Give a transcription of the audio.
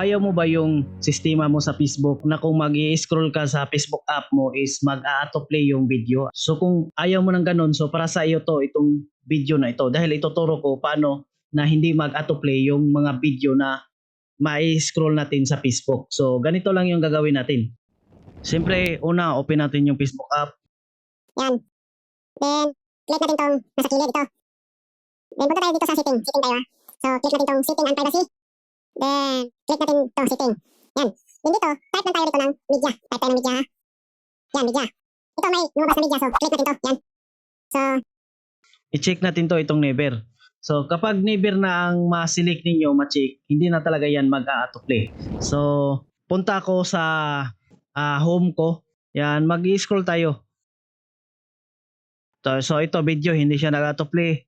ayaw mo ba yung sistema mo sa Facebook na kung mag-i-scroll ka sa Facebook app mo is mag-a-autoplay yung video? So kung ayaw mo ng ganun, so para sa iyo to itong video na ito dahil ituturo ko paano na hindi mag-autoplay yung mga video na ma-scroll natin sa Facebook. So ganito lang yung gagawin natin. Siyempre, una open natin yung Facebook app. Yan. Then, click natin tong nasa kilid ito. Then, punta tayo dito sa setting. Setting tayo ha. So, click natin tong setting and privacy. Then, click natin tong setting. Yan. Then dito, type lang tayo dito ng media. Type tayo ng media ha. Yan, media. Ito may lumabas na media. So, click natin to. Yan. So, I-check natin to itong never. So kapag never na ang ma-select ninyo, ma-check, hindi na talaga yan mag-a-autoplay. So punta ko sa home ko. Yan, mag-i-scroll tayo. So ito video, hindi siya nag-autoplay.